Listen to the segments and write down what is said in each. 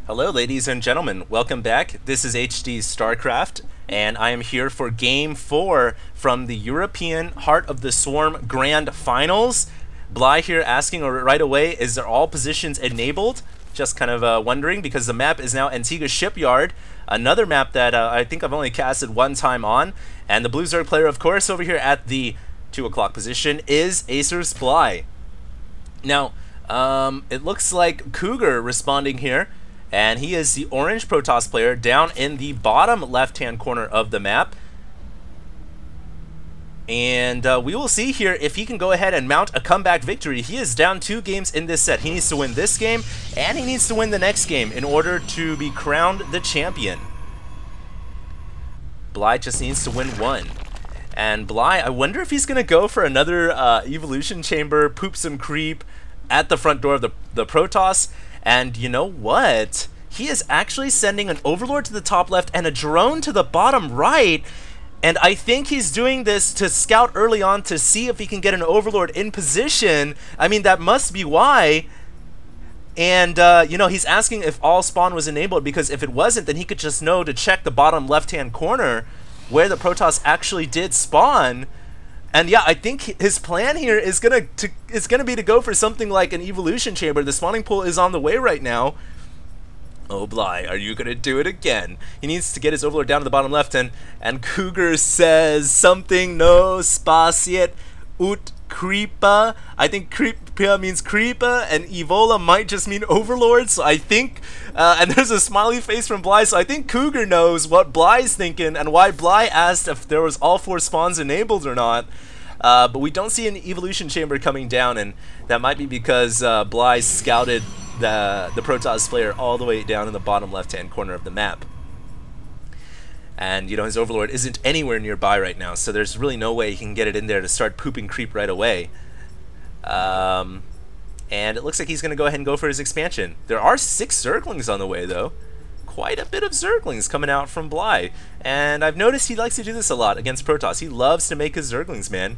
Hello ladies and gentlemen, welcome back. This is HD StarCraft, and I am here for Game 4 from the European Heart of the Swarm Grand Finals. Bly here asking right away, is there all positions enabled? Just kind of wondering, because the map is now Antigua Shipyard, another map that I think I've only casted one time on, and the Blue Zerg player, of course, over here at the 2 o'clock position is Acer's Bly. Now, it looks like Cougar responding here, and he is the orange Protoss player down in the bottom left-hand corner of the map. And we will see here if he can go ahead and mount a comeback victory. He is down 2 games in this set. He needs to win this game, and he needs to win the next game in order to be crowned the champion. Bly just needs to win 1. And Bly, I wonder if he's going to go for another evolution chamber, poop some creep at the front door of the Protoss. And you know what? He is actually sending an Overlord to the top left and a drone to the bottom right. And I think he's doing this to scout early on to see if he can get an Overlord in position. I mean, that must be why. And, you know, he's asking if all spawn was enabled, because if it wasn't, then he could just know to check the bottom left-hand corner where the Protoss actually did spawn. And yeah, I think his plan here is gonna be to go for something like an evolution chamber. The spawning pool is on the way right now. Oh, Bly, are you gonna do it again? He needs to get his Overlord down to the bottom left, and Cougar says something, no spasiet ut creepa. I think creepa means creepa, and Evola might just mean Overlord. So I think, and there's a smiley face from Bly, so I think Cougar knows what Bly's thinking and why Bly asked if there was all 4 spawns enabled or not. But we don't see an evolution chamber coming down, and that might be because Bly scouted the Protoss player all the way down in the bottom left-hand corner of the map. And, you know, his Overlord isn't anywhere nearby right now, so there's really no way he can get it in there to start pooping creep right away. And it looks like he's going to go ahead and go for his expansion. There are 6 Zerglings on the way, though. Quite a bit of Zerglings coming out from Bly. And I've noticed he likes to do this a lot against Protoss. He loves to make his Zerglings, man.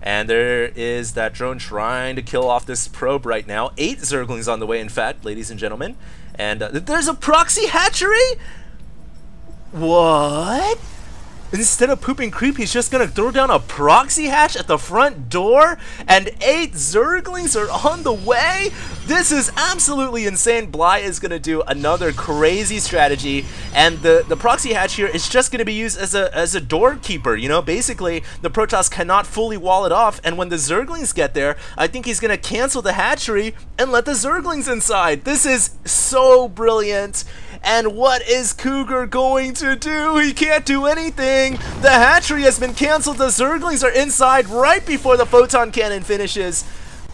And there is that drone trying to kill off this probe right now. 8 Zerglings on the way, in fact, ladies and gentlemen. And there's a proxy hatchery? What? Instead of pooping creep, he's just gonna throw down a proxy hatch at the front door, and 8 Zerglings are on the way? This is absolutely insane. Bly is gonna do another crazy strategy, and the proxy hatch here is just gonna be used as a doorkeeper. You know, basically the Protoss cannot fully wall it off, and when the Zerglings get there, I think he's gonna cancel the hatchery and let the Zerglings inside. This is so brilliant. And what is Cougar going to do? He can't do anything. The hatchery has been canceled. The Zerglings are inside right before the photon cannon finishes.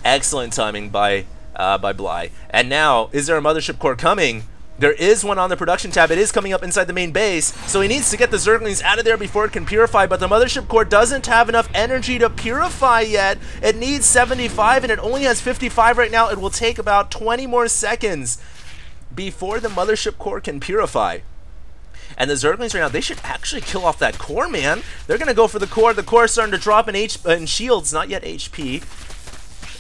Excellent timing by Bly. And now, is there a mothership core coming? There is one on the production tab. It is coming up inside the main base, so he needs to get the Zerglings out of there before it can purify, but the mothership core doesn't have enough energy to purify yet. It needs 75, and it only has 55 right now. It will take about 20 more seconds before the mothership core can purify. And the Zerglings right now, they should actually kill off that core, man. They're going to go for the core. The core is starting to drop in shields, not yet HP.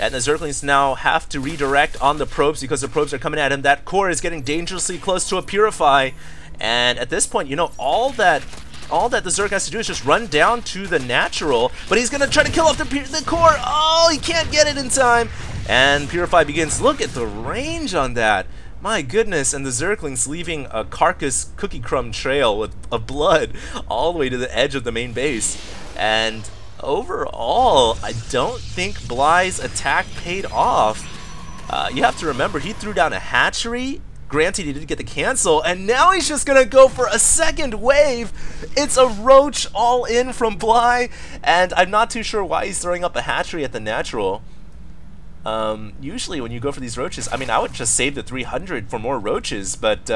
And the Zerglings now have to redirect on the probes because the probes are coming at him. That core is getting dangerously close to a purify. And at this point, you know, all that the Zerg has to do is just run down to the natural. But he's going to try to kill off the core. Oh, he can't get it in time. And purify begins. Look at the range on that. My goodness, and the Zerglings leaving a carcass cookie crumb trail of blood all the way to the edge of the main base. And overall, I don't think Bly's attack paid off. You have to remember, he threw down a hatchery. Granted, he did get the cancel, and now he's just gonna go for a second wave. It's a roach all in from Bly, and I'm not too sure why he's throwing up a hatchery at the natural. Usually when you go for these roaches, I mean, I would just save the 300 for more roaches, but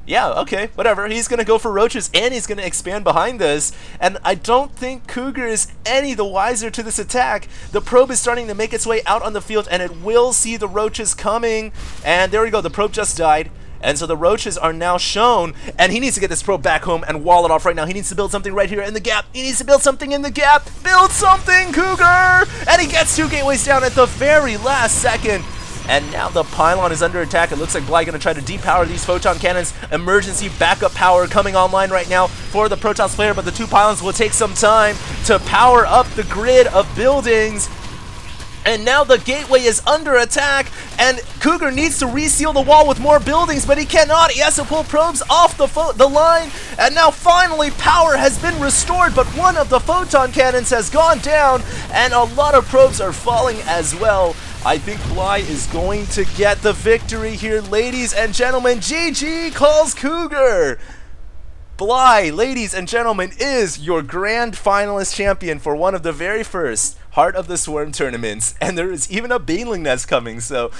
yeah, okay, whatever. He's gonna go for roaches, and he's gonna expand behind this, and I don't think Cougar is any the wiser to this attack. The probe is starting to make its way out on the field, and it will see the roaches coming, and there we go, the probe just died. And so the roaches are now shown, and he needs to get this probe back home and wall it off right now. He needs to build something right here in the gap. He needs to build something in the gap. Build something, Cougar! And he gets 2 gateways down at the very last second. And now the pylon is under attack. It looks like Bly gonna try to depower these photon cannons. Emergency backup power coming online right now for the Protoss player, but the two pylons will take some time to power up the grid of buildings. And now the gateway is under attack, and Cougar needs to reseal the wall with more buildings, but he cannot. He has to pull probes off the line, and now finally power has been restored, but one of the photon cannons has gone down, and a lot of probes are falling as well. I think Bly is going to get the victory here, ladies and gentlemen. GG calls Cougar. Bly, ladies and gentlemen, is your grand finalist champion for one of the very first Heart of the Swarm tournaments, and there is even a Baneling nest coming, so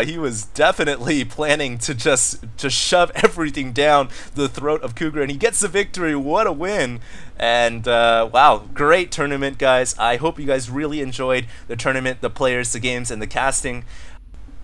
he was definitely planning to just shove everything down the throat of Cougar, and he gets the victory. What a win. And wow, great tournament, guys. I hope you guys really enjoyed the tournament, the players, the games, and the casting.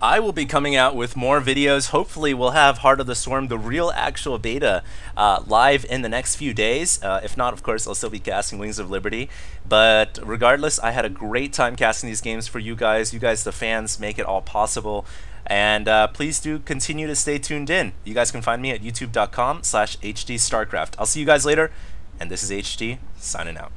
I will be coming out with more videos. Hopefully we'll have Heart of the Swarm, the real actual beta, live in the next few days. If not, of course, I'll still be casting Wings of Liberty. But regardless, I had a great time casting these games for you guys. You guys, the fans, make it all possible. And please do continue to stay tuned in. You guys can find me at youtube.com/HDStarcraft. I'll see you guys later. And this is HD, signing out.